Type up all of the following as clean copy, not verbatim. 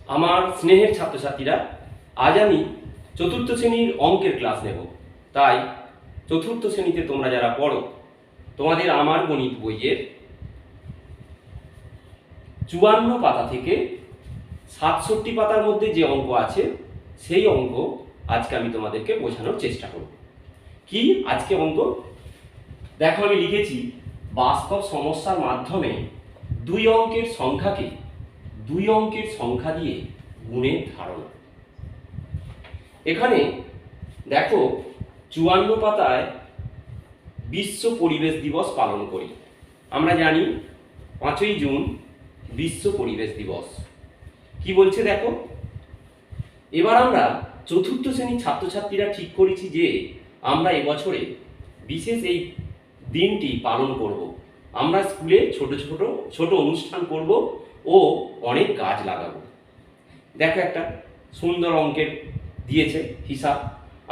আমার স্নেহের ছাত্রছাত্রীরা, আজ আমি চতুর্থ শ্রেণীর অঙ্কের ক্লাস নেব। তাই চতুর্থ শ্রেণীতে তোমরা যারা পড়ো, তোমাদের আমার গণিত বইয়ের 54 পাতা থেকে 67 পাতার মধ্যে যে অঙ্ক আছে সেই অঙ্ক আজকে আমি তোমাদেরকে বোঝানোর চেষ্টা করব। কি আজকে অঙ্ক? দেখো, আমি লিখেছি বাস্তব সমস্যার মাধ্যমে দুই অঙ্কের সংখ্যা দিয়ে গুণের ধারণা। এখানে দেখো 54 পাতায় বিশ্ব পরিবেশ দিবস পালন করি। আমরা জানি 5ই জুন বিশ্ব পরিবেশ দিবস। কি বলছে দেখো, এবার আমরা চতুর্থ শ্রেণীর ছাত্রছাত্রীরা ঠিক করেছি যে আমরা এবছরে বিশেষ এই দিনটি পালন করব। আমরা স্কুলে ছোট অনুষ্ঠান করব ও অনেক গাছ লাগাবো। দেখো, একটা সুন্দর অঙ্কের দিয়েছে হিসাব।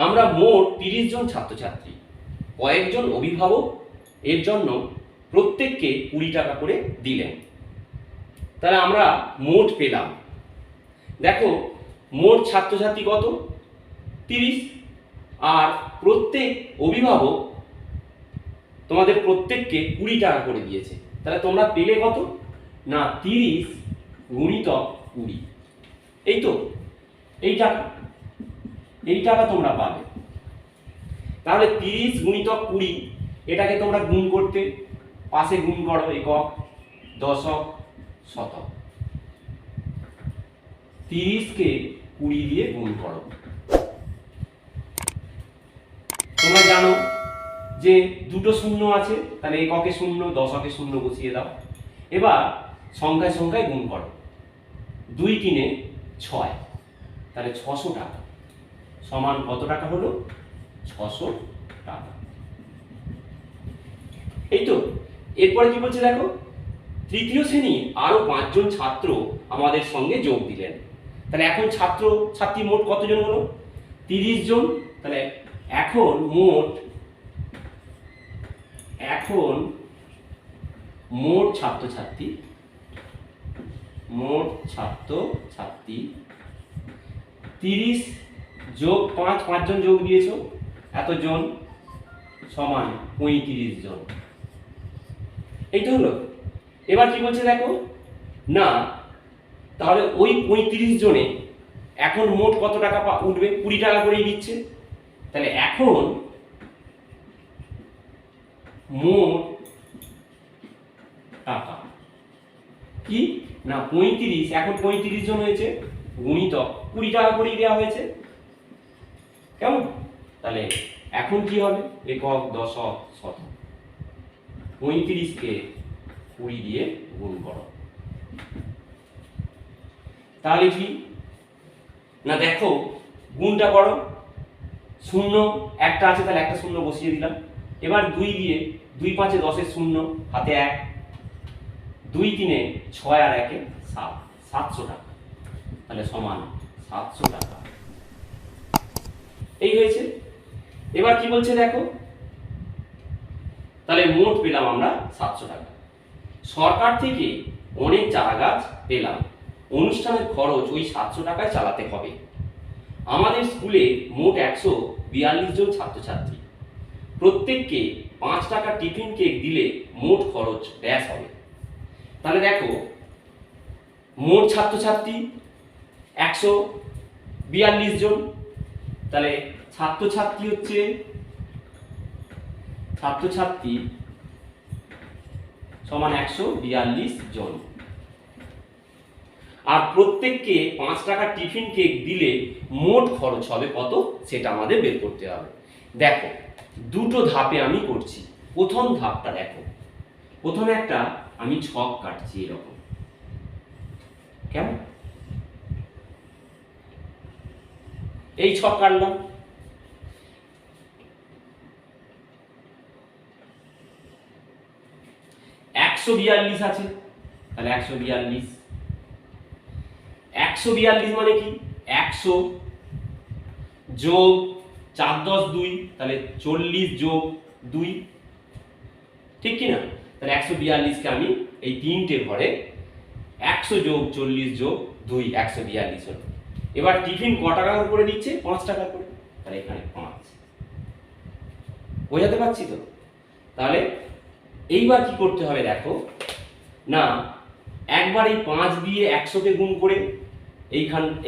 আমরা মোট 30 জন ছাত্রছাত্রী, কয়েকজন অভিভাবক এর জন্য প্রত্যেককে 20 টাকা করে দিলেন। তাহলে আমরা মোট পেলাম, দেখো মোট ছাত্রছাত্রী কত? 30। আর প্রত্যেক অভিভাবক তোমাদের প্রত্যেককে 20 টাকা করে দিয়েছে। তাহলে তোমরা পেলে কত? না 30 গুণিতক 20। এই তো, এই টাকা তোমরা পাবে। তাহলে 30 গুণিতক 20, এটাকে তোমরা গুণ করতে পাশে গুণ করো, একক, দশক, শতক। 30কে 20 দিয়ে গুণ করো। তোমরা জানো যে দুটো শূন্য আছে, তাহলে এককে শূন্য, দশকে শূন্য বসিয়ে দাও। এবার সংখ্যায় সংখ্যায় গুণ করো। 2 3 6, তাহলে 600 টাকা সমান কত টাকা হলো? 600 টাকা। এই তো, এরপরে কি বলছে দেখো, তৃতীয় শ্রেণী আরো 5 জন ছাত্র আমাদের সঙ্গে যোগ দিলেন। তাহলে এখন ছাত্র ছাত্রী মোট কতজন হলো? 30 জন। তাহলে এখন মোট ছাত্রছাত্রী 30 যোগ 5, 5 জন যোগ দিয়েছো, এতজন সমান 35 জন। এই তো হলো। এবার কি বলছে দেখো, না তাহলে ওই 35 জনে এখন মোট কত টাকা উঠবে? 20 টাকা করেই দিচ্ছে। তাহলে এখন মোট টাকা কি না 35, এখন 35 জন হয়েছে, গুণিতক 20 টাকা করেই দেওয়া হয়েছে। কেমন? তাহলে এখন কি হবে? একক, দশক, শতক। 35কে 20 দিয়ে গুণ করো। তাহলে কি না দেখো, গুণটা করো। শূন্য একটা আছে, তাহলে একটা শূন্য বসিয়ে দিলাম। এবার 2 দিয়ে 2 5 10 শূন্য, হাতে 1, 2 3 6 আর 1 7, 700 টাকা। তাহলে সমান 700 টাকা। এই হয়েছে। এবার কি বলছে দেখো, তাহলে মোট পেলাম আমরা 700 টাকা। সরকার থেকে অনেক চারা গাছ পেলাম, অনুষ্ঠানের খরচ ওই 700 টাকায় চালাতে হবে। আমাদের স্কুলে মোট 142 জন ছাত্রছাত্রী, প্রত্যেককে 5 টাকা টিফিন কেক দিলে মোট খরচ ব্যাস হবে। তাহলে দেখো, মোট ছাত্রছাত্রী 142 জন। তাহলে ছাত্রছাত্রী সমান 142 জন। আর প্রত্যেককে 5 টাকা টিফিন কেক দিলে মোট খরচ হবে কত, সেটা আমাদের বের করতে হবে। দেখো, দুটো ধাপে আমি করছি। প্রথম ধাপটা দেখো, প্রথমে একটা আমি ছক কাটছি এরকম। কেমন? এই ছক কাটলাম। একশো 142 আছে, তাহলে 142 মানে কি? 100 যোগ 4 10 2, তাহলে 40 যোগ 2, ঠিক কি না? তাহলে 142কে আমি এই তিনটে ঘরে 100 যোগ 40 যোগ 2 142 হলো। এবার টিফিন ক টাকা করে দিচ্ছে? 5 টাকা করে, তাহলে এখানে 5। বোঝাতে পারছি তো? তাহলে এইবার কি করতে হবে দেখো, না একবার এই 5 দিয়ে 100 কে গুণ করে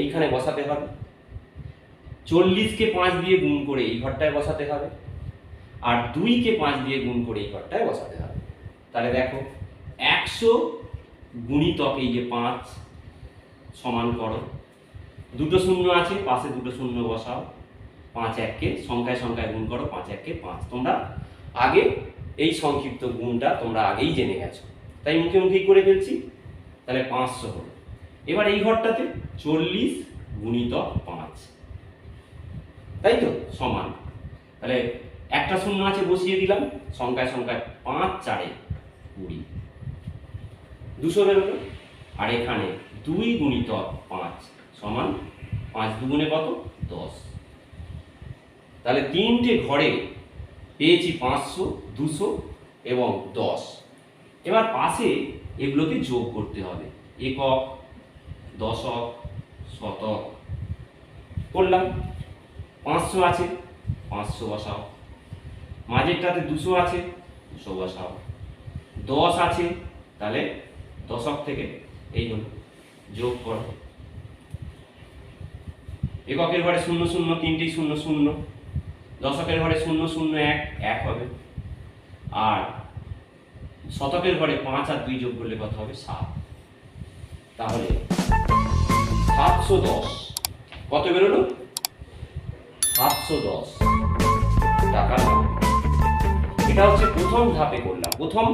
এইখানে বসাতে হবে, 40 কে 5 দিয়ে গুণ করে এই ঘরটায় বসাতে হবে, আর 2 কে 5 দিয়ে গুণ করে এই ঘরটায় বসাতে হবে। তাহলে দেখো 100 গুণিতক এই যে 5 সমান করো, দুটো শূন্য আছে, পাশে দুটো শূন্য বসাও, 5 1 কে সংখ্যায় সংখ্যায় গুণ করো, 5 1 কে 5। তোমরা আগে এই সংক্ষিপ্ত গুণটা তোমরা আগেই জেনে গেছো, তাই মুখে মুখেই করে ফেলছি। তাহলে 500 হলো। এবার এই ঘরটাতে 40 গুণিতক 5, তাই তো, সমান। তাহলে একটা শূন্য আছে বসিয়ে দিলাম, সংখ্যায় সংখ্যায় 5 4 20, 200 বেরোলো। আর এখানে 2 গুণিতক 5 সমান 5 দুগুণে কত? 10। তাহলে তিনটে ঘরে পেয়েছি 500, 200 এবং 10। এবার পাশে এগুলোকে যোগ করতে হবে, একক, দশক, শতক। করলাম, 500 আছে 500 বসাও, মাঝেরটাতে 200 আছে 200 বসাও, 10 আছে তাহলে দশক থেকে এই হলো, যোগ করো। এককের ঘরে 0 0 তিনটেই 0 0, দশকের ঘরে 0 0 1 1 হবে, আর শতকের ঘরে 5 আর 2 যোগ করলে কত হবে? 7। তাহলে 710 কত বেরোলো? 710 টাকা। এটা হচ্ছে প্রথম ধাপে করলাম, প্রথম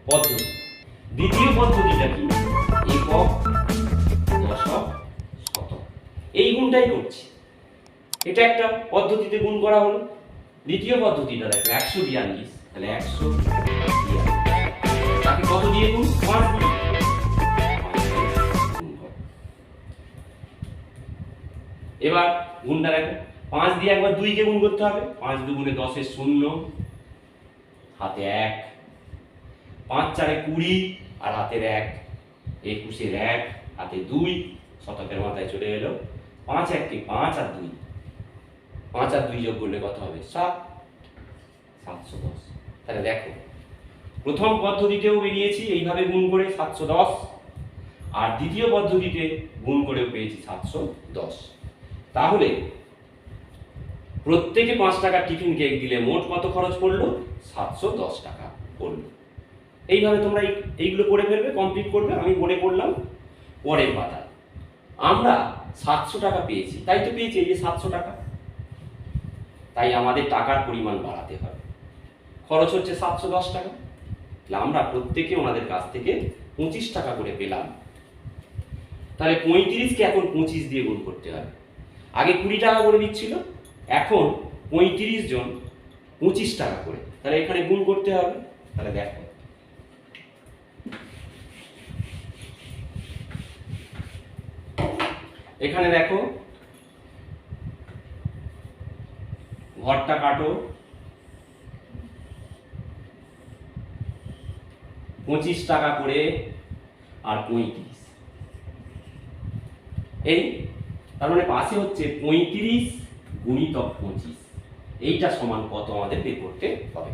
পদ্ধতি। দ্বিতীয় পদ্ধতিটা কি? একক, দশক, শতক, এই গুণটাই করছি। এটা একটা পদ্ধতিতে গুণ করা হলো। দ্বিতীয় পদ্ধতিটা দেখো 142, তাহলে 142 তাকে কত দিয়ে গুণ? 5 দিয়ে। এবার গুণটা দেখো, 5 দিয়ে একবার 2 কে গুণ করতে হবে, 5 দুগুণে 10 এর 0, হাতে 1, 5 4 20 আর হাতের 1, 21 এর 1, হাতে 2, শতকের মাথায় চলে এলো। 5 1 কে 5 আর 2, 5 আর 2 যোগ করলে কত হবে? 7, 710। তাহলে দেখো প্রথম পদ্ধতিতেও বেরিয়েছি এইভাবে গুণ করে 710, আর দ্বিতীয় পদ্ধতিতে গুণ করেও পেয়েছি 710। তাহলে প্রত্যেকে 5 টাকা টিফিন কেক দিলে মোট কত খরচ পড়লো? 710 টাকা পড়লো। এইভাবে তোমরা এইগুলো করে ফেলবে, কমপ্লিট করবে। আমি বলে করলাম পরের পাতায়। আমরা 700 টাকা পেয়েছি, তাই তো পেয়েছি এই যে 700 টাকা, তাই আমাদের টাকার পরিমাণ বাড়াতে হবে। খরচ হচ্ছে 710 টাকা, তাহলে আমরা প্রত্যেকে ওনাদের কাছ থেকে 25 টাকা করে পেলাম। তাহলে 35কে এখন 25 দিয়ে গুণ করতে হবে। আগে 20 টাকা করে দিচ্ছিল, এখন 35 জন 25 টাকা করে, তাহলে এখানে গুণ করতে হবে। তাহলে দেখো এখানে দেখো ঘরটা কাটো, 25 টাকা করে আর 35, এই তার মানে পাশে হচ্ছে 35 গুণিতক 25, এইটা সমান কত আমাদের বের করতে হবে।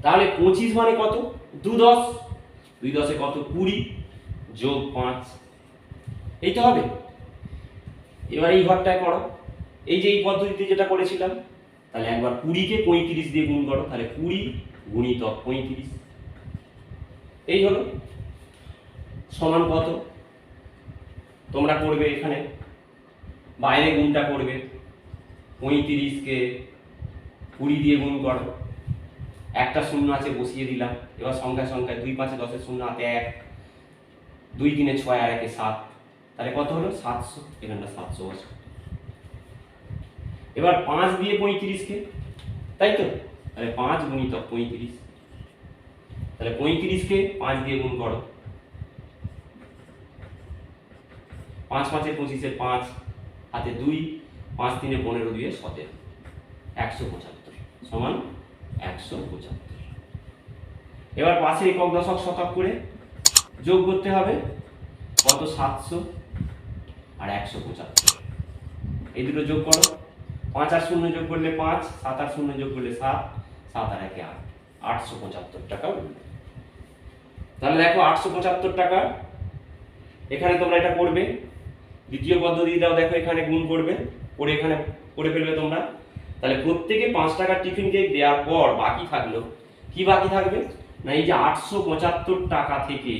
তাহলে 25 মানে কত? 2 10, 2 10 এ কত? 20 যোগ 5, এইটা হবে। এবার এই ঘরটায় করো, এই যে এই পদ্ধতিতে যেটা করেছিলাম, তাহলে একবার 20 কে 35 দিয়ে গুণ করো, তাহলে 20 গুণিতক 35, এই হলো সমান কত? তোমরা করবে এখানে বাইরে গুণটা করবে, 35 কে 20 দিয়ে গুণ করো, একটা শূন্য আছে বসিয়ে দিলাম। এবার সংখ্যায় সংখ্যায় 2 5 10 এর 0, হাতে 1, 2 3 6 আর 1 7, তাহলে কত হলো? 700, এখানটা 700 বসে। এবার 5 দিয়ে 35 কে, তাই তো, তাহলে 5 গুণিতক 35, তাহলে 35 কে 5 দিয়ে গুণ করো, 5 5 এ 25 এর 5, হাতে 2, 5 3 এ 15 2 এ 17, 175 সমান 175। এবার পাশে একক দশক শতক করে যোগ করতে হবে। কত 700 আর 175, এই দুটো যোগ করো, 5 আর 0 যোগ করলে 5, 7 আর 0 যোগ করলে 7, 7 আর 1 8, 875 টাকা উঠবে। তাহলে দেখো 875 টাকা, এখানে তোমরা এটা করবে, দ্বিতীয় পদ্ধতিটাও দেখো এখানে গুণ করবে, করে এখানে করে ফেলবে তোমরা। তাহলে প্রত্যেকে 5 টাকার টিফিন কেক দেওয়ার পর বাকি থাকলো, কি বাকি থাকবে না এই যে 875 টাকা থেকে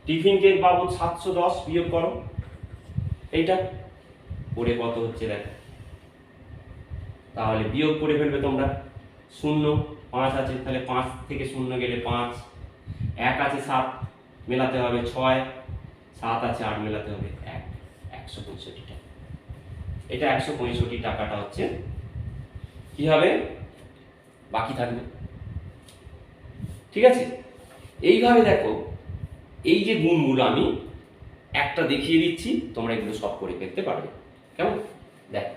টিফিন কেক বাবদ 710 বিয়োগ করো, এইটা করে কত হচ্ছে দেখো। তাহলে বিয়োগ করে ফেলবে তোমরা, 0 5 আছে, তাহলে 5 থেকে 0 গেলে 5, 1 আছে 7 মেলাতে হবে 6, 7 আছে 8 মেলাতে হবে 1, 165 টাকা। এটা 165 টাকাটা হচ্ছে কি হবে, বাকি থাকবে। ঠিক আছে, এইভাবে দেখো এই যে গুণগুলো আমি একটা দেখিয়ে দিচ্ছি, তোমরা এগুলো সব করে ফেলতে পারবে। কেমন দেখো,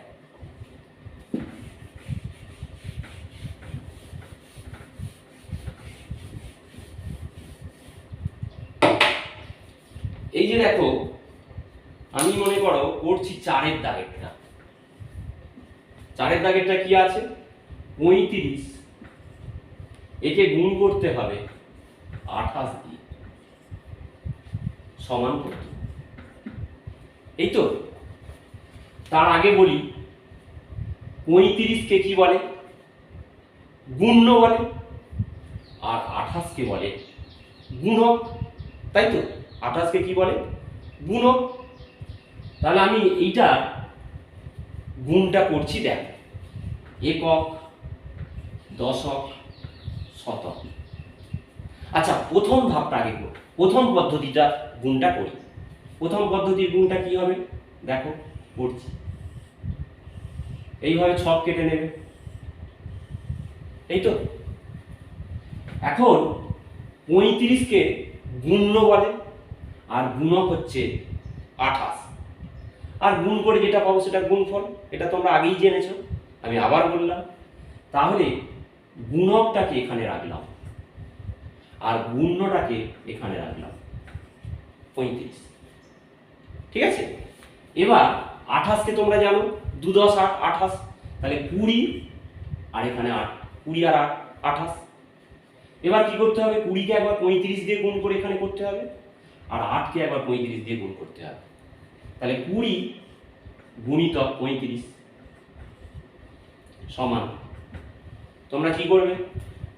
এই যে দেখো আমি মনে করো করছি 4-এর দাগেরটা। 4-এর দাগেরটা কি আছে, 35, একে গুণ করতে হবে 28 দিয়ে, সমান কত, এই তো। তার আগে বলি 35 কে কি বলে, গুণ্য বলে, আর 28 কে বলে গুণক, তাই তো। 28 কে কি বলে, গুণক। তাহলে আমি এইটা গুণটা করছি, দেখ একক, দশক, শতক। আচ্ছা প্রথম ধাপটা আগে করব, প্রথম পদ্ধতিটা গুণটা করি। প্রথম পদ্ধতির গুণটা কি হবে দেখো, করছি এইভাবে ছক কেটে নেবে, এই তো। এখন 35 কে গুণ্য বলে, আর গুণক হচ্ছে 28, আর গুণ করে যেটা পাবো সেটা গুণফল, এটা তোমরা আগেই জেনেছো, আমি আবার বললাম। তাহলে গুণকটাকে এখানে রাখলাম আর গুণ্যটাকে এখানে রাখলাম 35, ঠিক আছে। এবার 28 কে তোমরা জানো 2 10 8 28, তাহলে 20 আর এখানে 8, 20 আর 8 28। এবার কি করতে হবে, 20 কে একবার 35 দিয়ে গুণ করে এখানে করতে হবে, আর 8 কে একবার 35 দিয়ে গুণ করতে হবে। তাহলে 20 গুণিতক 35 সমান, তোমরা কি করবে,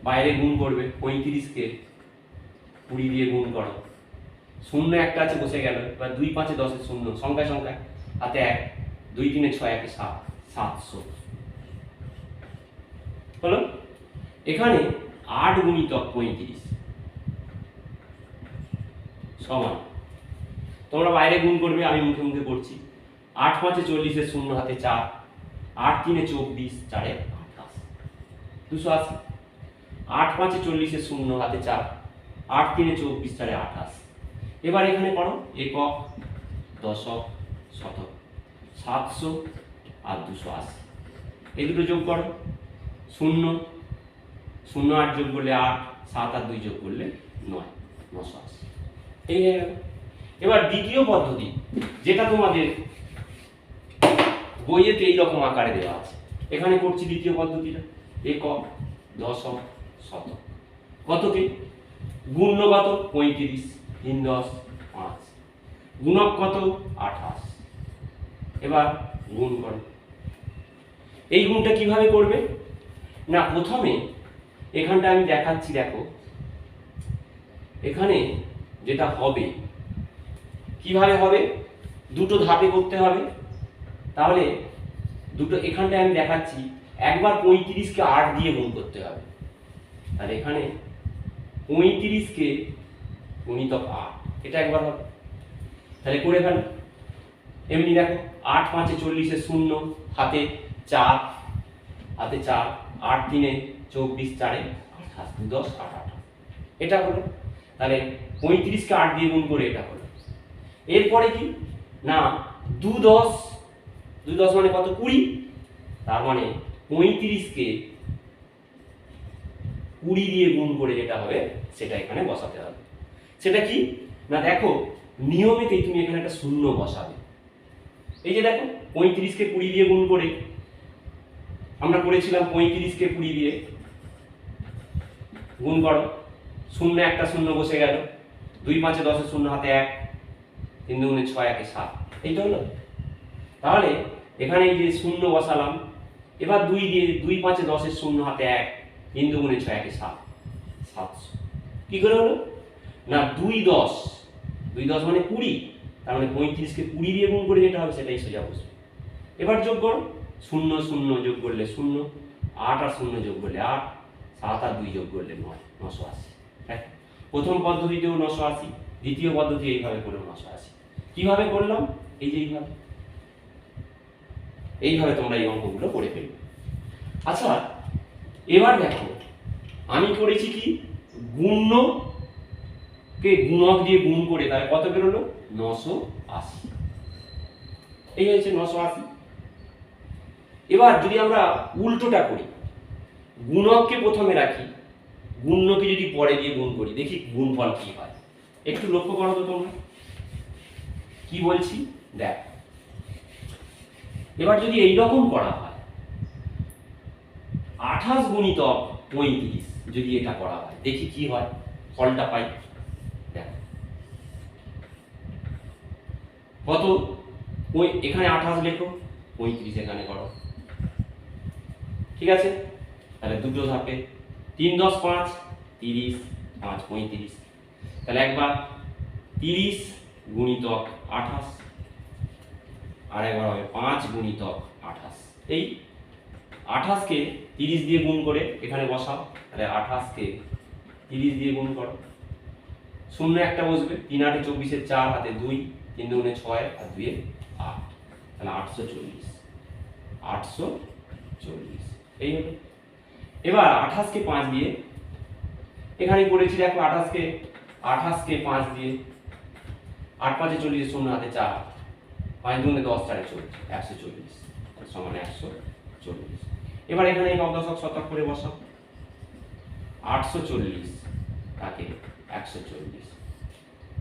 বাইরে গুণ করবে, 35 কে 20 দিয়ে গুণ করো, 0 একটা আছে বসে গেল, এবার 2 5 10 0, সংখ্যায় সংখ্যায় হাতে 1, 2 3 6 1 7, 700 হলো। এখানে 8 গুণিতক 35 সমান, তোমরা বাইরে গুণ করবে, আমি মুখে মুখে করছি। 8 5 40, 0 হাতে 4, 8 3 24, 4 28, 280। 8 5 40, 0 হাতে 4, 8 3 24, 4 28। এবার এখানে করো একক, দশক, শতক, 700 আর 280, এই দুটো যোগ করো, 0 0 8 যোগ করলে 8, 7 আর 2 যোগ করলে 9, 980। এই হয়ে গেল। এবার দ্বিতীয় পদ্ধতি, যেটা তোমাদের বইয়েতে এইরকম আকারে দেওয়া আছে, এখানে করছি দ্বিতীয় পদ্ধতিটা, একক, দশক, শতক। কত কি, গুণ্য কত 35, 3 10 5, গুণক কত 28। এবার গুণ করো, এই গুণটা কিভাবে করবে না, প্রথমে এখানটা আমি দেখাচ্ছি, দেখো এখানে যেটা হবে কিভাবে হবে, দুটো ধাপে করতে হবে। তাহলে দুটো এখানটায় আমি দেখাচ্ছি, একবার 35 কে 8 দিয়ে গুণ করতে হবে, তাহলে এখানে 35 কে গুণিতক 8, এটা একবার হবে, তাহলে করে ফেলো। এমনি দেখো 8 5 40, 0 হাতে 4, হাতে 4, 8 3 24, 4 28, 2 10 8 28, এটা হলো। তাহলে 35 কে 8 দিয়ে গুণ করে এটা হলো। এরপরে কি না 2 10 মানে কত 20, তার মানে 35 কে 20 দিয়ে গুণ করে যেটা হবে সেটা এখানে বসাতে হবে। সেটা কি না দেখো নিয়মিতেই তুমি এখানে একটা শূন্য বসাবে। এই যে দেখো 35কে 20 দিয়ে গুণ করে আমরা করেছিলাম, 35কে 20 দিয়ে গুণ করো, শূন্য একটা শূন্য বসে গেল, 2 5 10 শূন্য হাতে 1, 3 2 6 1 7, এইটা হলো। তাহলে এখানে এই যে শূন্য বসালাম, এবার 2 দিয়ে 2 5 10 শূন্য হাতে 1, 3 2 6 1 7, 700। কি করে হলো না 2 10 মানে 20, তার মানে 35কে 20 দিয়ে গুণ করে যেটা হবে সেটাই সোজা বসবে। এবার যোগ করো, 0 0 যোগ করলে 0, 8 আর 0 যোগ করলে 8, 7 আর 2 যোগ করলে 9, 980। প্রথম পদ্ধতিতেও 980, দ্বিতীয় পদ্ধতি এইভাবে করলেও 980। কিভাবে করলাম? এই যে এইভাবে তোমরা এই অঙ্কগুলো করে ফেলবে। আচ্ছা এবার দেখো আমি করেছি কি, গুণ্যকে গুণক দিয়ে গুণ করে তাহলে কত বেরোলো 980, এই হয়েছে 980। এবার যদি আমরা উল্টোটা করি, গুণককে প্রথমে রাখি, গুণ্যকে যদি পরে দিয়ে গুণ করি, দেখি গুণফল কি হয়। একটু লক্ষ্য করো তো তোমরা কি বলছি, দেখ এবার যদি এইরকম করা হয় 28 গুণিতক 35, যদি এটা করা হয় দেখি কি হয়, ফলটা পাই। দেখ কত, এখানে 28 লেখো, 35 এখানে করো, ঠিক আছে? তাহলে দুটো ধাপে 3 10 5 30, 5 35, তাহলে একবার 30 গুণিতক 28, আর একবার হবে 5 গুণিতক 28। এই 28কে 30 দিয়ে গুণ করে এখানে বসাও, তাহলে 28কে 30 দিয়ে গুণ করো, শূন্য একটা বসবে, 3 8 24 4 হাতে 2, 3 2 6 আর 2 8, তাহলে 840, 840 এই হলো। এবার 28কে 5 দিয়ে এখানে করেছি, দেখো 28কে 5 দিয়ে 8 5 40, শূন্য হাতে 4, 5 2 10 4 14, 140 সমান 140। এবার এখানে এই দশক শতক করে বসাও, 840 তাকে 140,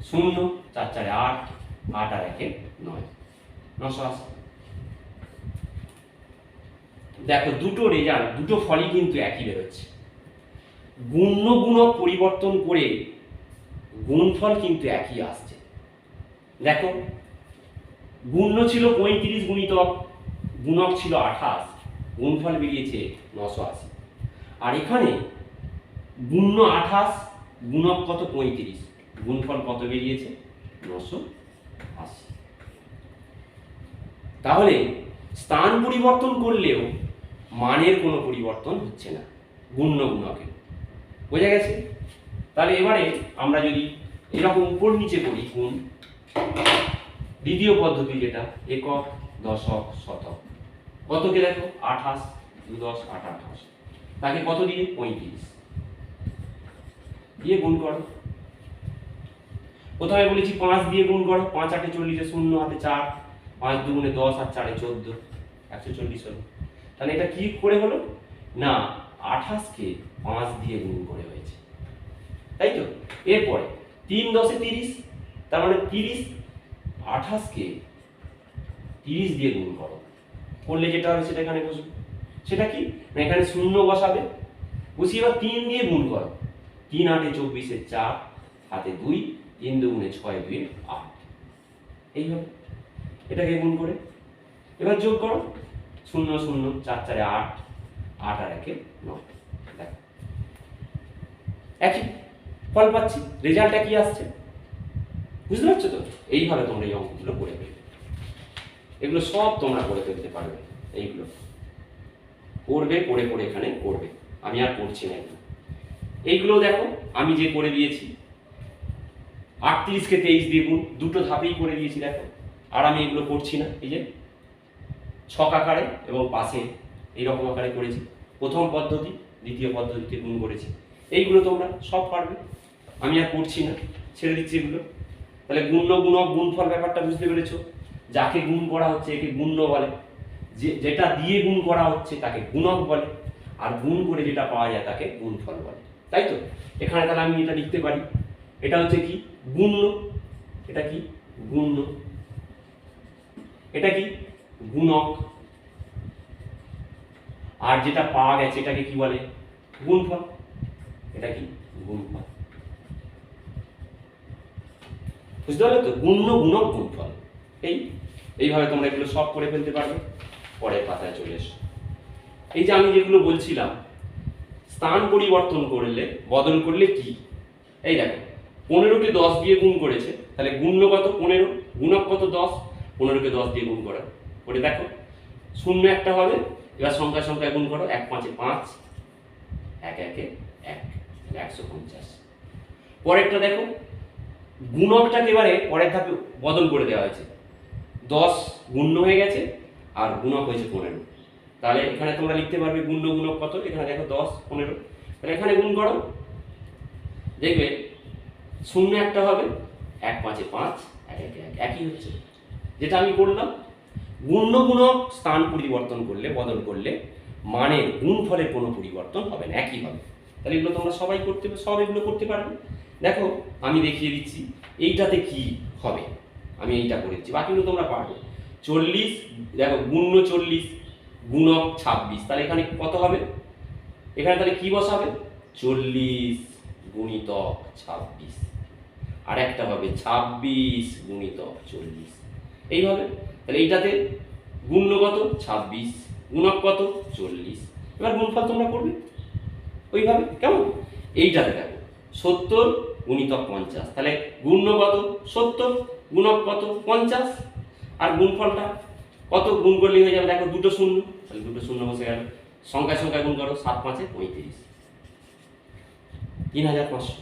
শূন্য 4 4 8, 8 আর 1 9, 980। দেখো দুটো রেজাল্ট, দুটো ফলই কিন্তু একই বেরোচ্ছে। গুণ্য গুণক পরিবর্তন করে গুণফল কিন্তু একই আসছে। দেখো গুণ্য ছিল 35 গুণিতক গুণক ছিল 28, গুণফল বেরিয়েছে 980। আর এখানে গুণ্য 28 গুণক কত 35, গুণফল কত বেরিয়েছে 980। তাহলে স্থান পরিবর্তন করলেও মানের কোনো পরিবর্তন হচ্ছে না গুণ্য গুণকে, বোঝা গেছে? তাহলে এবারে আমরা যদি এরকম উপর নিচে করি গুণ, দ্বিতীয় পদ্ধতি যেটা একক দশক শতক, কতকে দেখো 28, 2 10 8 28, তাকে কত দিয়ে 35 দিয়ে গুণ করো। প্রথমে বলেছি 5 দিয়ে গুণ করো, 5 8 40, শূন্য হাতে 4, 5 2 10 আর 4 14, 140 হলো। তাহলে এটা কি করে হলো না 28কে 5 দিয়ে গুণ করে হয়েছে, তাই তো? এরপরে 3 10 30, তার মানে 30, 28কে 30 দিয়ে গুণ করো, করলে যেটা হবে সেটা এখানে বসবে। সেটা কি না এখানে শূন্য বসাবে, বসিয়ে এবার 3 দিয়ে গুণ করো, 3 8 24 4 হাতে 2, 3 2 6 2 8, এই হবে। এটাকে গুণ করে এবার যোগ করো, 0 0 4 4 8, 8 আর 1 9, দেখো একই ফল পাচ্ছি, রেজাল্ট কি আসছে, বুঝতে পারছো তো? এইভাবে তোমরা এই অঙ্কগুলো করে ফেলবে, এগুলো সব তোমরা করে ফেলতে পারবে। এইগুলো করবে, করে করে এখানে করবে, আমি আর করছি না এগুলো। এইগুলো দেখো আমি যে করে দিয়েছি 38কে 23 দিয়ে গুণ, দুটো ধাপেই করে দিয়েছি দেখো, আর আমি এগুলো করছি না। এই যে ছক আকারে এবং পাশে এইরকম আকারে করেছি, প্রথম পদ্ধতি দ্বিতীয় পদ্ধতিতে গুণ করেছি। এইগুলো তোমরা সব পারবে, আমি আর করছি না, ছেড়ে দিচ্ছি এগুলো। তাহলে গুণ্য গুণক গুণফল ব্যাপারটা বুঝতে পেরেছো? যাকে গুণ করা হচ্ছে একে গুণ্য বলে, যেটা দিয়ে গুণ করা হচ্ছে তাকে গুণক বলে, আর গুণ করে যেটা পাওয়া যায় তাকে গুণফল বলে, তাই তো? এখানে তাহলে আমি এটা লিখতে পারি, এটা হচ্ছে কি গুণ্য, এটা কি গুণ্য, এটা কি গুণক, আর যেটা পাওয়া গেছে এটাকে কি বলে গুণফল, এটা কি গুণফল। বুঝতে পারলে তো, গুণ্য গুণক গুণফল। এইভাবে তোমরা এগুলো সব করে ফেলতে পারবে। পরের পাতায় চলে এসো। এই যে আমি যেগুলো বলছিলাম, স্থান পরিবর্তন করলে বদল করলে কি, এই দেখো 15কে 10 দিয়ে গুণ করেছে, তাহলে গুণ্য কত 15, গুণক কত 10, 15কে 10 দিয়ে গুণ করা করে দেখো শূন্য একটা হবে। এবার সংখ্যায় সংখ্যায় গুণ করো, 1 5 5, 1 1 1, 150। পরেরটা দেখো, গুণকটাকে এবারে পরের ধাপে বদল করে দেওয়া হয়েছে, 10 গুণ্য হয়ে গেছে আর গুণক হয়েছে 15। তাহলে এখানে তোমরা লিখতে পারবে গুণ্য গুণক কত, এখানে দেখো 10 15, তাহলে এখানে গুণ করো, দেখবে শূন্য একটা হবে, 1 5 5, 1 1 1, একই হচ্ছে যেটা আমি করলাম। গুণ্য গুণক স্থান পরিবর্তন করলে বদল করলে মানের গুণফলের কোনো পরিবর্তন হবে না, একই হবে। তাহলে এগুলো তোমরা সবাই করতে, সব এগুলো করতে পারবে। দেখো আমি দেখিয়ে দিচ্ছি এইটাতে কি হবে, আমি এইটা করে দিচ্ছি, বাকিগুলো তোমরা পারবে। 40 দেখো গুণ্য 40 গুণক 26, তাহলে এখানে কত হবে, এখানে তাহলে কি বসাবে 40 গুণিতক 26, আর একটা হবে 26 গুণিতক 40, এইভাবে। তাহলে এইটাতে গুণ্য কত 26, গুণক কত 40, এবার গুণফল তোমরা করবে ওইভাবে, কেমন। এইটাতে দেখো 70 গুণিতক 50, তাহলে গুণ্য কত 70, গুণক কত 50, আর গুণফলটা কত গুণ করলে হয়ে যাবে, দেখো দুটো শূন্য, তাহলে দুটো শূন্য বসে গেল, সংখ্যায় সংখ্যায় গুণ করো, 7 5 35, 3500।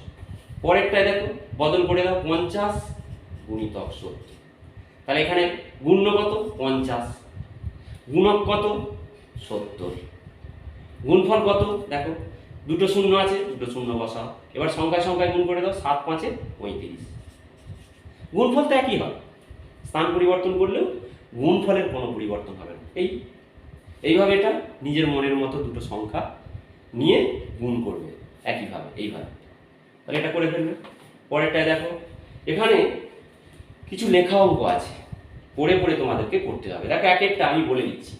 পরেরটায় দেখো বদল করে দাও, 50 গুণিতক 70, তাহলে এখানে গুণ্য কত 50, গুণক কত 70, গুণফল কত দেখো দুটো শূন্য আছে, দুটো শূন্য বসাও, এবার সংখ্যায় সংখ্যায় গুণ করে দাও, 7 5 35, গুণফল তো একই হবে, স্থান পরিবর্তন করলেও গুণফলের কোনো পরিবর্তন হবে না। এইভাবে এটা নিজের মনের মতো দুটো সংখ্যা নিয়ে গুণ করবে একইভাবে, এইভাবে। তাহলে এটা করে ফেলবে। পরেরটায় দেখো এখানে কিছু লেখা অঙ্ক আছে, পড়ে পড়ে তোমাদেরকে করতে হবে। দেখো এক একটা আমি বলে দিচ্ছি।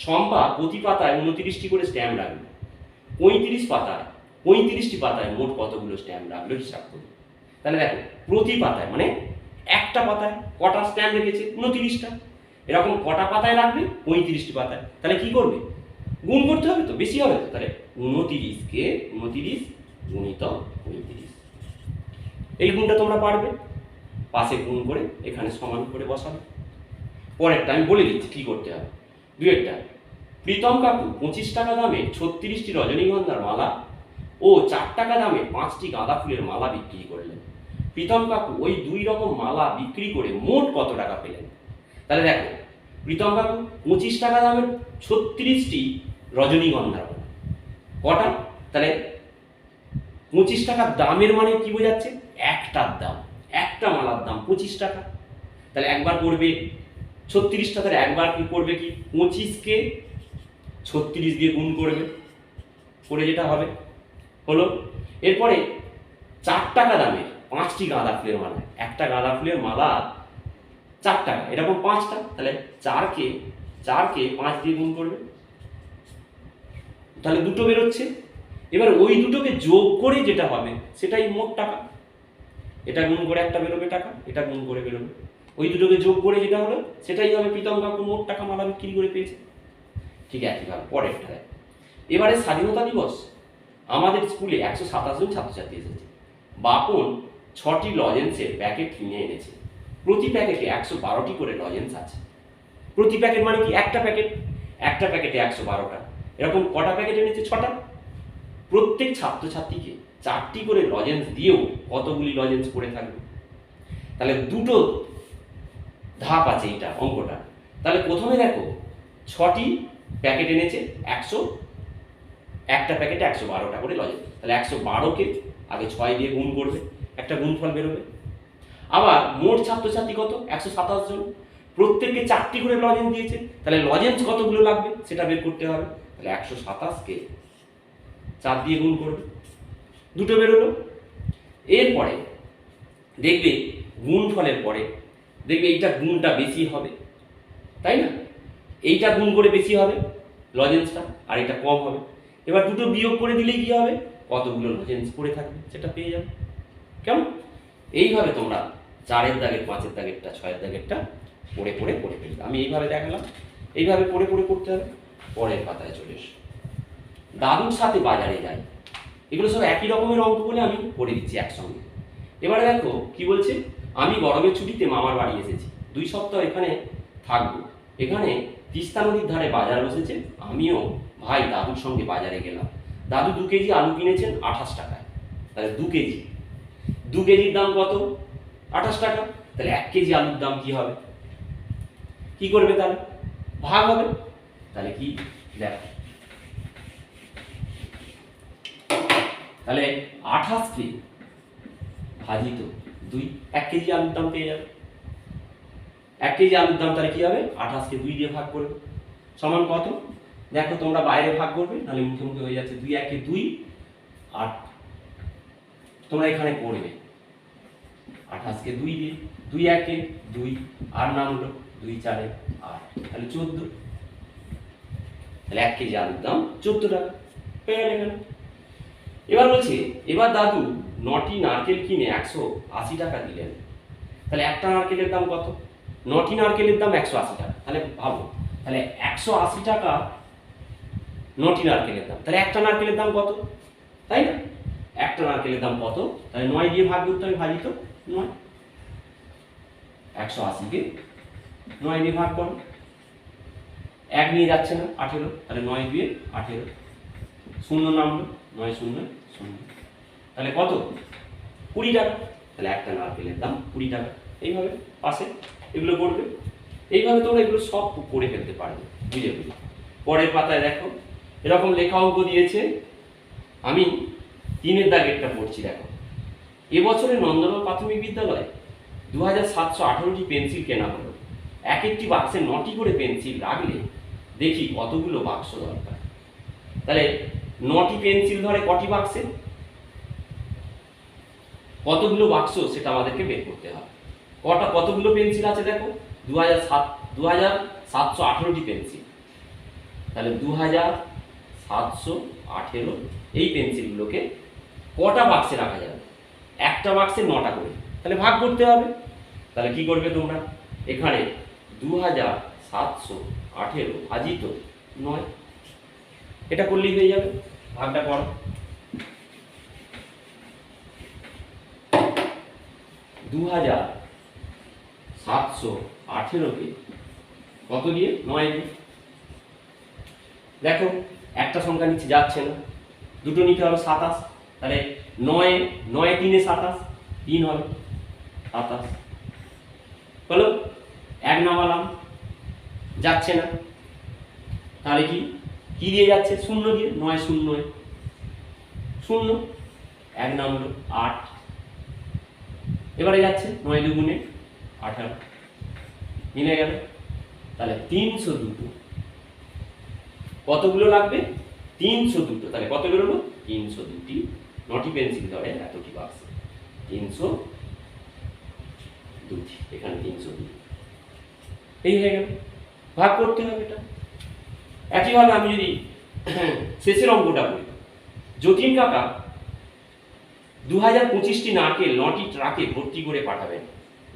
শম্পা প্রতি পাতায় 29টি করে স্ট্যাম্প রাখবে, 35টি পাতায় মোট কতগুলো স্ট্যাম্প রাখলো হিসাব করবে। তাহলে দেখো প্রতি পাতায় মানে একটা পাতায় কটা স্ট্যাম্প রেখেছে 29টা, এরকম কটা পাতায় রাখবে 35টি পাতায়, তাহলে কি করবে গুণ করতে হবে, তো বেশি হবে তো, তাহলে 29কে 29 গুণিতক 35, এই গুণটা তোমরা পারবে, পাশে গুণ করে এখানে সমান করে বসাবে। পরেরটা আমি বলে দিচ্ছি কি করতে হবে। দুয়েরটা, প্রীতম কাকু 25 টাকা দামে 36টি রজনীগন্ধার মালা ও 4 টাকা দামে 5টি গাঁদা ফুলের মালা বিক্রি করলেন। প্রীতম কাকু ওই 2 রকম মালা বিক্রি করে মোট কত টাকা পেলেন। তাহলে দেখো প্রীতম কাকু 25 টাকা দামের 36টি রজনীগন্ধার মালা, কটা, তাহলে 25 টাকার দামের মানে কি বোঝাচ্ছে, একটার দাম, একটা মালার দাম 25 টাকা। তাহলে একবার করবে 36টা, তাহলে একবার কি করবে কি 25কে 36 দিয়ে গুণ করবে, করে যেটা হবে হলো। এরপরে 4 টাকা দামের 5টি গাঁদা ফুলের মালা, একটা গাঁদা ফুলের মালা 4 টাকা, এরকম 5টা, তাহলে 4কে 5 দিয়ে গুণ করবে, তাহলে দুটো বেরোচ্ছে। এবার ওই দুটোকে যোগ করে যেটা হবে সেটাই মোট টাকা, এটা গুণ করে একটা বেরোবে টাকা, এটা গুণ করে বেরোবে, ওই দুটোকে যোগ করে যেটা হলো সেটাই হবে প্রীতম কাকু মোট টাকা মালা বিক্রি করে পেয়েছে। ঠিক একইভাবে পরেরটা, এবারে স্বাধীনতা দিবস, আমাদের স্কুলে 127 জন ছাত্রছাত্রী এসেছে। বাপন 6টি লজেন্সের প্যাকেট কিনে এনেছে, প্রতি প্যাকেটে 112টি করে লজেন্স আছে। প্রতি প্যাকেট মানে কি একটা প্যাকেটে 112টা, এরকম কটা প্যাকেট এনেছে 6টা। প্রত্যেক ছাত্রছাত্রীকে 4টি করে লজেন্স দিয়েও কতগুলি লজেন্স পড়ে থাকবে। তাহলে দুটো ধাপ আছে এটা অঙ্কটা। তাহলে প্রথমে দেখো 6টি প্যাকেট এনেছে, একটা প্যাকেটে 112টা করে লজেন্স, তাহলে 112কে আগে 6 দিয়ে গুণ করবে, একটা গুণফল বেরোবে। আবার মোট ছাত্রছাত্রী কত 127 জন, প্রত্যেককে 4টি করে লজেন্স দিয়েছে, তাহলে লজেন্স কতগুলো লাগবে সেটা বের করতে হবে। তাহলে 127কে 4 দিয়ে গুণ করবে, দুটো বেরোলো। এরপরে দেখবে গুণফলের পরে দেখবে এইটা গুণটা বেশি হবে, তাই না? এইটা গুণ করে বেশি হবে লজেন্সটা, আর এটা কম হবে। এবার দুটো বিয়োগ করে দিলেই কি হবে, কতগুলো লজেন্স পড়ে থাকবে সেটা পেয়ে যাবে। কেমন? এইভাবে তোমরা 4-এর দাগের, 5-এর দাগেরটা, 6-এর দাগেরটা পড়ে পড়ে করে ফেলবে। আমি এইভাবে দেখালাম, এইভাবে পড়ে পড়ে করতে হবে। পরের পাতায় চলে এসো। দাদুর সাথে বাজারে যাই। এগুলো সব একই রকমের অঙ্ক বলে আমি করে দিচ্ছি একসঙ্গে। এবারে দেখো কি বলছে, আমি গরমের ছুটিতে মামার বাড়ি এসেছি, 2 সপ্তাহ এখানে থাকবো। এখানে তিস্তা নদীর ধারে বাজার বসেছে, আমিও ভাই দাদুর সঙ্গে বাজারে গেলাম। দাদু 2 কেজি আলু কিনেছেন 28 টাকায়। তাহলে 2 কেজি, 2 কেজির দাম কত? 28 টাকা। তাহলে 1 কেজি আলুর দাম কি হবে? কি করবে তাহলে? ভাগ হবে। তাহলে কি দেখো, তাহলে 28 কে ভাজিত 2, 1 কেজি আলুর দাম পেয়ে যাবে। 1 কেজি আলুর দাম তাহলে কি হবে? 28 কে 2 দিয়ে ভাগ করবে, সমান কত? দেখো তোমরা বাইরে ভাগ করবে, নাহলে মুখে মুখে হয়ে যাচ্ছে। 2 1 2, আর তোমরা এখানে করবে 28 কে 2 দিয়ে, 2 1 2, আর নাম হলো 2 4 8, তাহলে 14। তাহলে 1 কেজি আলুর দাম 14 টাকা পেয়ে গেল। এবার বলছে, এবার দাদু 9টি নারকেল কিনে 180 টাকা দিলেন। তাহলে একটা নারকেলের দাম কত? 9টি নারকেলের দাম 180 টাকা। তাহলে ভাবো, তাহলে 180 টাকা 9টি নারকেলের দাম, তাহলে একটা নারকেলের দাম কত, তাই না? একটা নারকেলের দাম কত? তাহলে 9 দিয়ে ভাগ করতে হবে, ভাজিত 9। 180 কে 9 দিয়ে ভাগ করো, 1 নিয়ে যাচ্ছে না, 18, তাহলে 9 দিয়ে 18, শূন্য নামলো, 9 0 0, তাহলে কত? 20 টাকা। তাহলে একটা নারকেলের দাম 20 টাকা। এইভাবে পাশে এগুলো করবে, এইভাবে তোমরা এগুলো সব করে ফেলতে পারবে বুঝে বুঝে। পরের পাতায় দেখো, এরকম লেখা অঙ্ক দিয়েছে। আমি 3-এর দাগেরটা পড়ছি। দেখো, এবছরে নন্দলাল প্রাথমিক বিদ্যালয়ে 2718টি পেন্সিল কেনা হলো। এক একটি বাক্সে 9টি করে পেন্সিল রাখলে দেখি কতগুলো বাক্স দরকার। তাহলে 9টি পেন্সিল ধরে কটি বাক্সে, কতগুলো বাক্স সেটা আমাদেরকে বের করতে হবে। কতগুলো পেন্সিল আছে দেখো, 2718টি পেন্সিল। তাহলে 2718 এই পেন্সিলগুলোকে কটা বাক্সে রাখা যাবে? একটা বাক্সে 9টা করে, তাহলে ভাগ করতে হবে। তাহলে কি করবে তোমরা, এখানে 2718 ভাজিত 9, এটা করলেই হয়ে যাবে। ভাগটা করো, 2718কে কত দিয়ে? 9 দিয়ে। দেখো একটা সংখ্যা নিচে যাচ্ছে না, দুটো নিতে হবে 27। তাহলে 9 9 3 27, 3 হবে 27 হলো। 1 নামালাম, যাচ্ছে না, তাহলে কি কি দিয়ে যাচ্ছে? 0 দিয়ে, 9 0 0, 1 নামলো 8, এবারে যাচ্ছে 9 2 18, মিলে গেল। তাহলে 302, কতগুলো লাগবে? 302। তাহলে কত বেরোলো? 302টি। 9টি পেন্সিল ধরে এতটি বাক্স, 302টি, এখানে 302। এই হয়ে গেল, ভাগ করতে হবে এটা। একইভাবে আমি যদি শেষের অঙ্কটা বলি, যতীন কাকা 2025টি নারকেল 9টি ট্রাকে ভর্তি করে পাঠাবেন।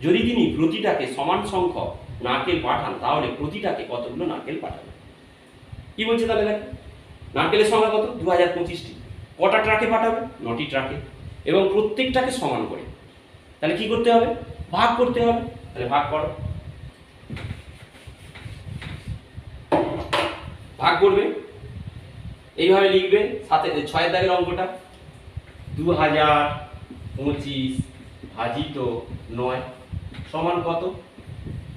যদি তিনি প্রতিটাকে সমান সংখ্যক নারকেল পাঠান, তাহলে প্রতিটাকে কতগুলো নারকেল পাঠাবেন? কি বলছে তাহলে দেখো, নারকেলের সংখ্যা কত? 2025টি। কটা ট্রাকে পাঠাবে? 9টি ট্রাকে, এবং প্রত্যেকটাকে সমান করে। তাহলে কি করতে হবে? ভাগ করতে হবে। তাহলে ভাগ করো, ভাগ করবে, এইভাবে লিখবে। সাথে 6-এর দাগের অঙ্কটা, 2025 ভাজিত 9 সমান কত,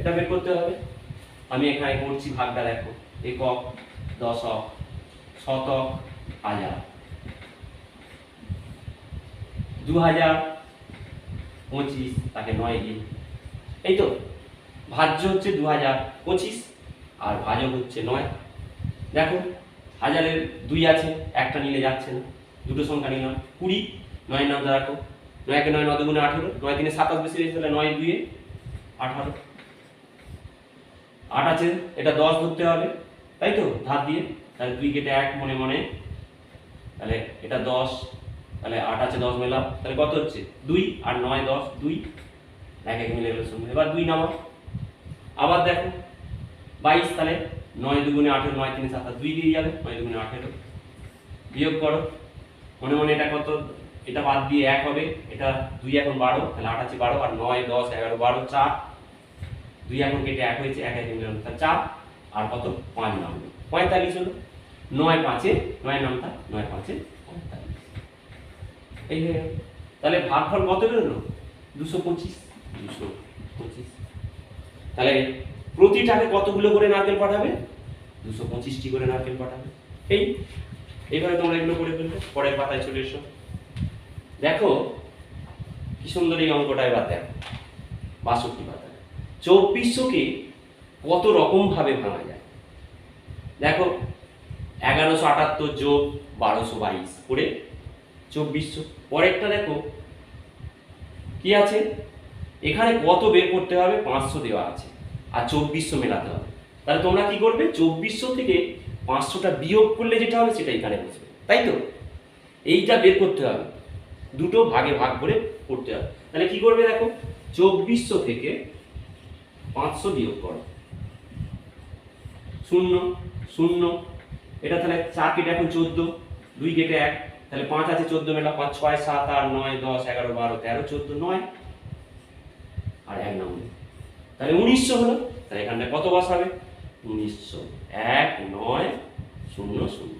এটা বের করতে হবে। আমি এখানে করছি ভাগটা, দেখো, একক, দশক, শতক, হাজার। 2025 তাকে 9 দিয়ে, এই তো ভাজ্য হচ্ছে 2025 আর ভাজক হচ্ছে 9। দেখো হাজারের 2 আছে, একটা নিলে যাচ্ছে না, দুটো সংখ্যা নিলাম, 20, 9 নামটা রাখো, 9 কে 9 9 দুগুণে 18, 9 3 27 বেশি হয়েছে, তাহলে 9 2 18। 8 আছে, এটা 10 ধরতে হবে, তাই তো ধার দিয়ে, তাহলে 2 কেটে 1 মনে মনে, তাহলে এটা 10, তাহলে 8 আছে 10 মেলাও, তাহলে কত হচ্ছে 2 আর 9 10 2, এক এক মিলে গেল 0। এবার 2 নামাও, আবার দেখো 22, তাহলে 9 দুগুণে 18, 9 3 27 2 দিয়ে যাবে, 9 দুগুণে 18, বিয়োগ করো মনে মনে, এটা কত, এটা বাদ দিয়ে 1 হবে, এটা 2 এখন 12, তাহলে 8 আছে 12 আর 9 10 11 12 4, 2 এখন কেটে 1 হয়েছে, 1 1 মিলে তাহলে 4 আর কত 5 নামবে, 45 হলো। 9 5 9 নামতা, 9 5 45, এই হয়ে গেল। তাহলে ভাগফল কত বেরোলো 225। তাহলে প্রতিটাকে কতগুলো করে নারকেল পাঠাবে 225টি করে নারকেল পাঠাবে। এইভাবে তোমরা এগুলো করে ফেলবে। পরের পাতায় চলে এসো, দেখো কি সুন্দর এই অঙ্কটা। এবার দেখো 62 পাতায় 2400কে কত রকম ভাবে ভাঙা যায়। দেখো 1178 যোগ 1222 করে 2400। পরেরটা দেখো কি আছে, এখানে কত বের করতে হবে, 500 দেওয়া আছে আর 2400 মেলাতে হবে। তাহলে তোমরা কি করবে, 2400 থেকে 500টা বিয়োগ করলে যেটা হবে সেটা এখানে বসবে, তাই তো। এইটা বের করতে হবে, দুটো ভাগে ভাগ করে করতে হবে। তাহলে কি করবে, দেখো 2400 থেকে 500 বিয়োগ করো, 0 0, এটা তাহলে 4 কেটে এখন 14, 2 কেটে 1, তাহলে 5 আছে 14 মেলা, 5 6 7 8 9 10 11 12 13 14 9 আর 1 নাম, তাহলে 1900 হলো। তাহলে এখানটা কত বসাবে 1900, 1 9 0 0।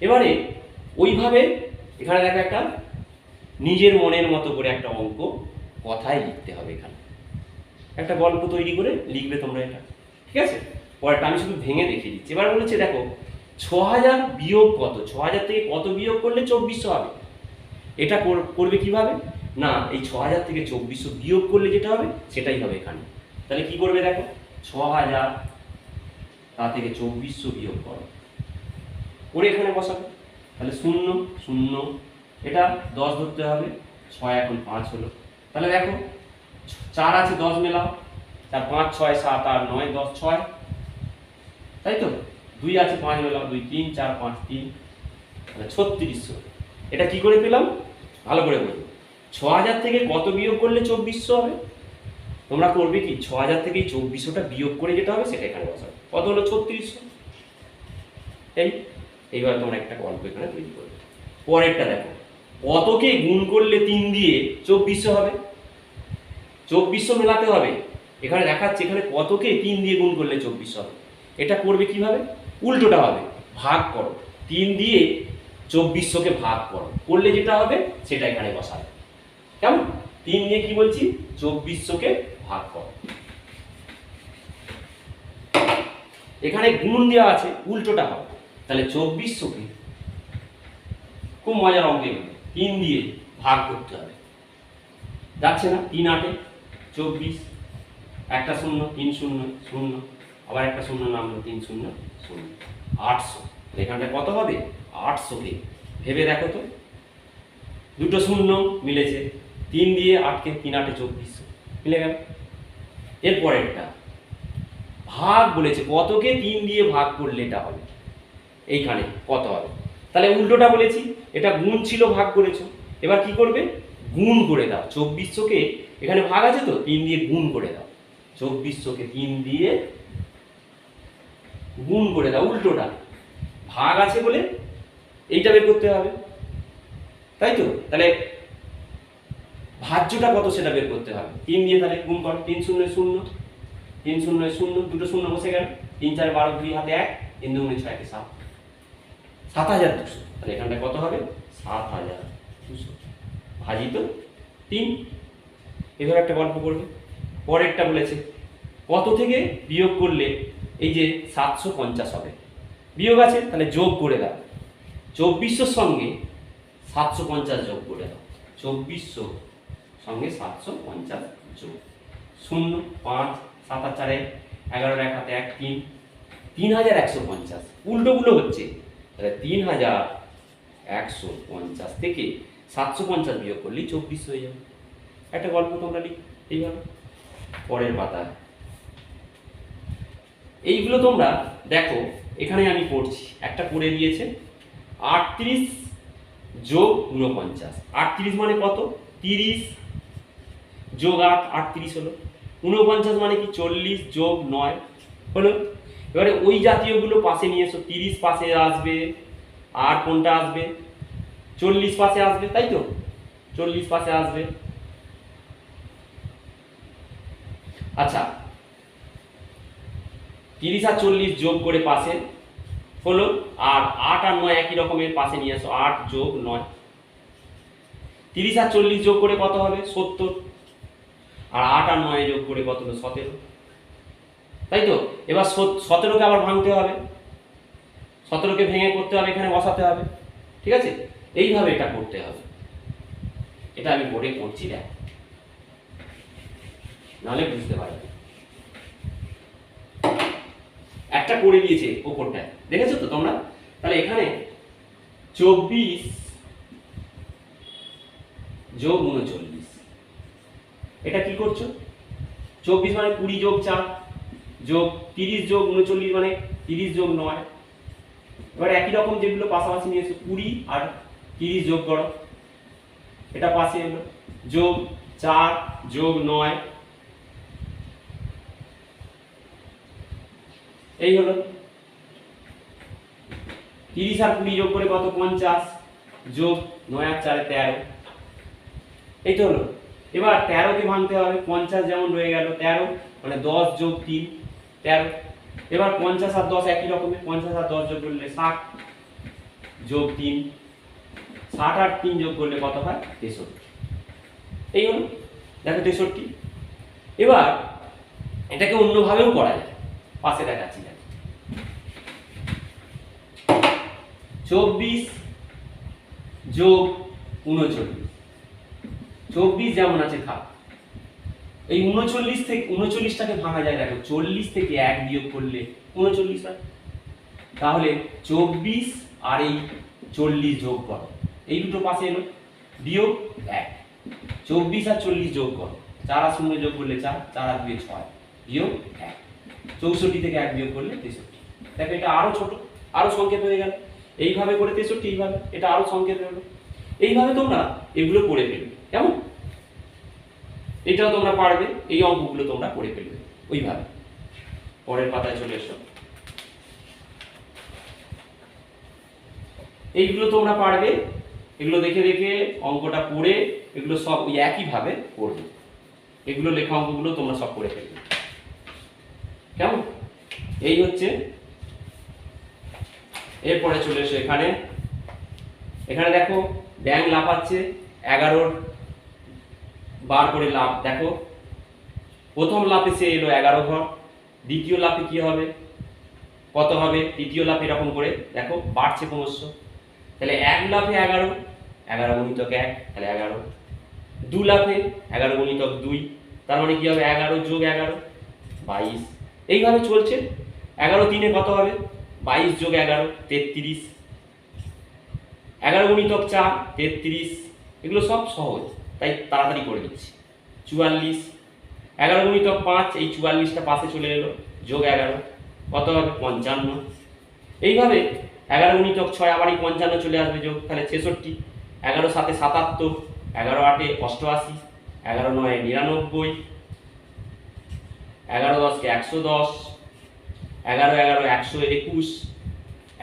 এবারে ওইভাবে এখানে দেখো একটা নিজের মনের মতো করে একটা অঙ্ক কথায় লিখতে হবে। এখানে একটা গল্প তৈরি করে লিখবে তোমরা এটা, ঠিক আছে। পরেরটা আমি শুধু ভেঙে দেখিয়ে দিচ্ছি। এবার বলেছে দেখো 6000 বিয়োগ কত, 6000 থেকে কত বিয়োগ করলে 2400 হবে। এটা করবে কিভাবে না, এই 6000 থেকে 2400 বিয়োগ করলে যেটা হবে সেটাই হবে এখানে। তাহলে কি করবে, দেখো 6000 তা থেকে 2400 বিয়োগ করো করে এখানে বসাবে, তাহলে 0 0, এটা 10 ধরতে হবে, 6 এখন 5 হলো। তাহলে দেখো 4 আছে 10 মেলাও, 4 5 6 7 8 9 10 6, তাই তো। 2 আছে 5 মেলাও, 2 3 4 5 3, তাহলে 3600। এটা কি করে পেলাম ভালো করে বলবো, 6000 থেকে কত বিয়োগ করলে 2400 হবে। তোমরা করবে কি, 6000 থেকে 2400টা বিয়োগ করে যেটা হবে সেটা এখানে বসাবে, কত হলো 3600। এইবার তোমরা একটা গল্প এখানে তৈরি করবে। পরেরটা দেখো, কতকে গুণ করলে 3 দিয়ে 2400 হবে। 2400 মেলাতে হবে, এখানে দেখাচ্ছে এখানে কতকে 3 দিয়ে গুণ করলে 2400 হবে। এটা করবে কিভাবে, উল্টোটা হবে, ভাগ করো, 3 দিয়ে 2400কে ভাগ করো, করলে যেটা হবে সেটা এখানে বসাবে। কেমন, 3 দিয়ে কি বলছি 2400কে ভাগ করো। এখানে গুণ দেওয়া আছে, উল্টোটা হবে। তাহলে 2400কে, খুব মজার অঙ্ক এগুলো, 3 দিয়ে ভাগ করতে হবে। যাচ্ছে না, 3 8 24, একটা 0 3 0 0, আবার একটা 0 নামলো 3 0 0, 800। এখানটা কত হবে 800কে ভেবে দেখো তো, দুটো 0 মিলেছে, 3 দিয়ে 8কে 3 8 2400 মিলে গেল। এরপরেরটা ভাগ বলেছে, কতকে 3 দিয়ে ভাগ করলে এটা হবে, এইখানে কত হবে। তাহলে উল্টোটা বলেছি, এটা গুণ ছিল ভাগ করেছো, এবার কি করবে গুণ করে দাও। 2400কে এখানে ভাগ আছে তো, 3 দিয়ে গুণ করে দাও, 2400কে 3 দিয়ে গুণ করে দাও। উল্টোটা ভাগ আছে বলে এইটা বের করতে হবে, তাই তো। তাহলে ভাজ্যটা কত সেটা বের করতে হবে, 3 দিয়ে তাহলে গুণ করো, 3 0 0 3 0 0, দুটো 0 বসে গেল, 3 4 12, 2 হাতে 1, 3 2 6 কে 7, 7200। তাহলে এখানটা কত হবে 7200 ভাজিত 3। এভাবে একটা গল্প করবে। পরেরটা বলেছে কত থেকে বিয়োগ করলে এই যে 750 হবে। বিয়োগ আছে তাহলে যোগ করে দাও, 2400 সঙ্গে 750 যোগ করে দাও, 2400 সঙ্গে 750 যোগ, 0 5 7 আর 4 11 1 হাতে 1 3, 3150। উল্টোগুলো হচ্ছে, তাহলে 3150 থেকে 750 বিয়োগ করলেই 2400 হয়ে যাবে। একটা গল্প তোমরা লিখ এইভাবে পরের পাতায়। এইগুলো তোমরা দেখো, এখানে আমি পড়ছি, একটা করে দিয়েছে 38 যোগ 49। 38 মানে কত? 30 যোগ 8, 38 হলো। 49 মানে কি? 40 যোগ 9 হলো। এবারে ওই জাতীয়গুলো পাশে নিয়ে এসো। 30 পাশে আসবে, আর কোনটা আসবে? 40 পাশে আসবে, তাই তো? 40 পাশে আসবে। আচ্ছা, 30 আর 40 যোগ করে পাশে হলো, আর 8 আর 9 একই রকমের পাশে নিয়ে আসো। 8 যোগ 9, 30 আর 40 যোগ করে কত হবে? 70, আর 8 আর 9 যোগ করে কত হলো? 17, তাই তো? এবার 17কে আবার ভাঙতে হবে, 17কে ভেঙে করতে হবে, এখানে বসাতে হবে, ঠিক আছে? এইভাবে এটা করতে হবে। এটা আমি বোর্ডে করছি, দেখ, নাহলে বুঝতে পারবে। একটা করে দিয়েছে ওপরটায়, দেখেছো তো তোমরা? তাহলে এখানে 24 যোগ 39, এটা কি করছো? 24 মানে 20 যোগ 4 যোগ 30 যোগ 39 মানে 30 যোগ 9। এবার একই রকম যেগুলো পাশাপাশি নিয়ে এসো, 20 আর 30 যোগ করো, এটা পাশে এলো, যোগ 4 যোগ 9, এই হলো। 30 আর 20 যোগ করে কত? 50, যোগ 9 আর 4 13, এই তো হলো। এবার 13কে ভাঙতে হবে, 50 যেমন রয়ে গেল, 13 মানে 10 যোগ 3 13। এবার 50 আর 10 একই রকমের, 50 আর 10 যোগ করলে 60 যোগ 3, 60 আর 3 যোগ করলে কত হয়? 63, এই হলো। দেখো 63। এবার এটাকে অন্যভাবেও করা যায়, পাশে দেখাচ্ছি। 24 যোগ 39, 24 যেমন আছে থাক। এই 39 থেকে 39টাকে ভাঙা যায়, দেখো 40 থেকে 1 বিয়োগ করলে 39 হয়। তাহলে 24 আর এই 40 যোগ করো, এই দুটো পাশে এলো, বিয়োগ 1। 24 আর 40 যোগ করো, 4 আর 0 যোগ করলে 4, 4 আর 2 6, বিয়োগ 1। 64 থেকে 1 বিয়োগ করলে 63। দেখো এটা আরো ছোট, আরো সংক্ষেপ হয়ে গেল। এইভাবে করে 63, এইভাবে এটা আরো সংক্ষেপ হলো। এইভাবে তোমরা এগুলো করে ফেলবে, কেমন? এটাও তোমরা পারবে, এই অঙ্কগুলো তোমরা করে ফেলবে ওইভাবে। পরের পাতায় চলে এসো। এইগুলো তোমরা পারবে, এগুলো দেখে দেখে অঙ্কটা পড়ে এগুলো সব ওই একইভাবে করবে। এগুলো লেখা অঙ্কগুলো তোমরা সব করে ফেলবে, কেমন? এই হচ্ছে। এরপরে চলে এসো এখানে। এখানে দেখো ব্যাঙ লাফাচ্ছে, 11 বার করে লাফ। দেখো প্রথম লাফে সে এলো 11 ঘর, দ্বিতীয় লাফে কি হবে? কত হবে? তৃতীয় লাফে এরকম করে দেখো বাড়ছে ক্রমশ। তাহলে 1 লাফে 11, 11 গুণিতক 1, তাহলে 11। 2 লাফে 11 গুণিতক 2, তার মানে কি হবে? 11 যোগ 11 22। এইভাবে চলছে। 11 3 কত হবে? 22 যোগ 11 33। 11 গুণিতক 4 33। এগুলো সব সহজ, তাই তাড়াতাড়ি করে দিচ্ছি। 44। 11 গুণিতক 5, এই 44টা পাশে চলে এলো, যোগ 11 কত হবে? 55। এইভাবে 11 গুণিতক 6 আবার এই 55 চলে আসবে, যোগ, তাহলে 66। 11 7 77, 11 8 88, 11 9 99, 11 10 110, 11 11 121,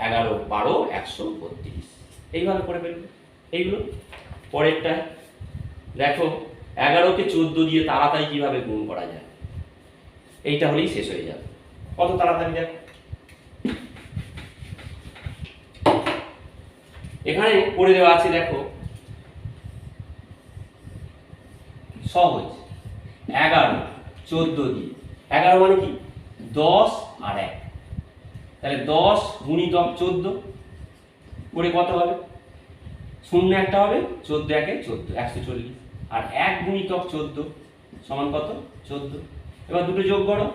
11 12 132। এইভাবে করে ফেলবে এইগুলো। পরেরটা দেখো, 11কে 14 দিয়ে তাড়াতাড়ি কিভাবে গুণ করা যায়, এইটা হলেই শেষ হয়ে যাবে। কত তাড়াতাড়ি দেখো। এখানে করে দেওয়া আছে, দেখো সহজ। 11 14 দিয়ে, 11 মানে কি? 10 আর 1, তাহলে 10 গুণিতক 14 করে কত হবে? 0 একটা হবে, 14 1 14, 140। আর 1 গুণিতক 14 সমান কত? 14। এবার দুটো যোগ করো,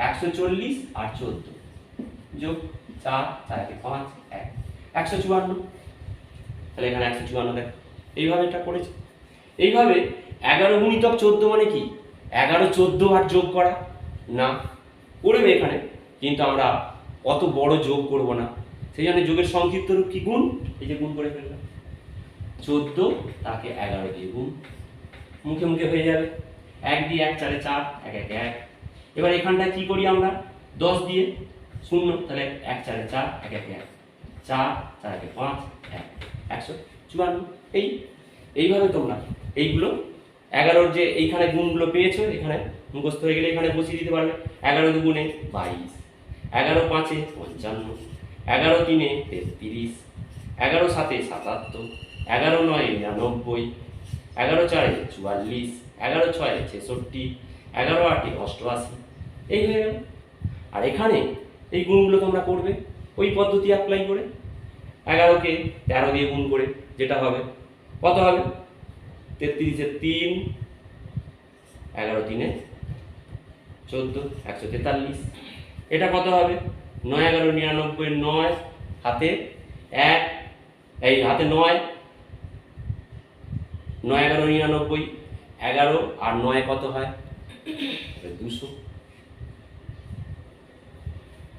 140 আর 14, যোগ 4 4 1 5 1, 154। তাহলে এখানে 154 দেখো। এইভাবে এটা করেছে। এইভাবে 11 গুণিতক 14 মানে কি? 11 14 বার যোগ করা না, করবে এখানে, কিন্তু আমরা অত বড় যোগ করব না, সেই জন্য যোগের সংক্ষিপ্ত রূপ কি? গুণ। এই যে গুণ করে ফেললাম, 14 তাকে 11 দিয়ে গুণ, মুখে মুখে হয়ে যাবে। 1 দিয়ে 1 4 4, 1 1 1। এবার এখানটা কি করি আমরা? 10 দিয়ে 0, তাহলে 1 4 4, 1 1 1, 4 4 1 5, 1 154। এইভাবে তোমরা এইগুলো 11-র যে এইখানে গুণগুলো পেয়েছো, এখানে মুখস্থ হয়ে গেলে এখানে বসিয়ে দিতে পারবে। 11 দুগুণে 22, 11 5-এ 55, 11 3-এ 33, 11 7-এ 77, 11 9-এ 99, 11 4-এ 44, 11 6-এ 66, 11 8-এ 88। এই হয়ে গেল। আর এখানে এই গুণগুলো তোমরা করবে ওই পদ্ধতি অ্যাপ্লাই করে, 11-কে 13 দিয়ে গুণ করে, যেটা হবে কত হবে? 33-এ 3, 11 3-এ 14, 143। এটা কত হবে? 9 11 99, 9 হাতে 1, এই হাতে 9, 9 11 99, 11 আর 9 কত হয়? 200।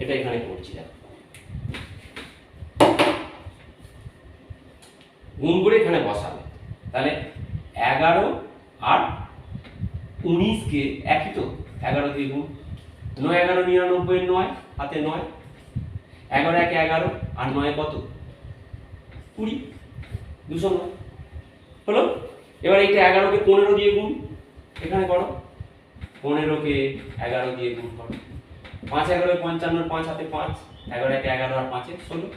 এটা এখানে করছি, দেখো গুণ করে এখানে বসাবে, তাহলে 11 আর 19-কে একই তো, 11 দিয়ে গুণ। 9 11 99, 9 হাতে 9, 11 1 11 আর 9 কত? 20, 209 হলো। এবার এইটা 11-কে 15 দিয়ে গুণ, এখানে করো 15-কে 11 দিয়ে গুণ করো। 5 11 55, 5 হাতে 5, 11 1 11 আর 5-এ 16,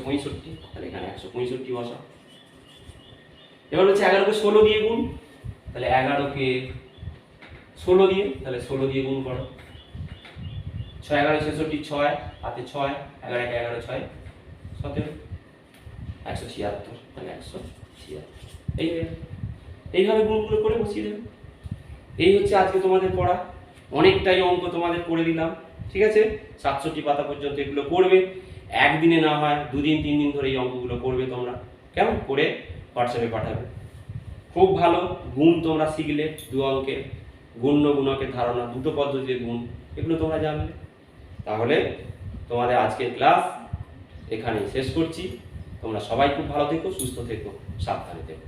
165। তাহলে এখানে 165 বসাও। এবার হচ্ছে 11-কে 16 দিয়ে গুণ, তাহলে 11-কে 16 দিয়ে, তাহলে 16 দিয়ে গুণ করো। 6 11 66, 6 হাতে 6, 11 1 11 6 17, 176, তাহলে 176। এইভাবে গুণগুলো করে বসিয়ে দেবে। এই হচ্ছে আজকে তোমাদের পড়া। অনেকটাই অঙ্ক তোমাদের করে দিলাম, ঠিক আছে? 67 পাতা পর্যন্ত এগুলো করবে। একদিনে না হয় 2 দিন 3 দিন ধরে এই অঙ্কগুলো করবে তোমরা, কেমন করে হোয়াটসঅ্যাপে পাঠাবে। খুব ভালো গুণ তোমরা শিখলে, 2 অঙ্কের গুণ্য গুণকের ধারণা, দুটো পদ্ধতির গুণ, এগুলো তোমরা জানলে। তাহলে তোমাদের আজকের ক্লাস এখানেই শেষ করছি। তোমরা সবাই খুব ভালো থেকো, সুস্থ থেকো, সাবধানে থেকো।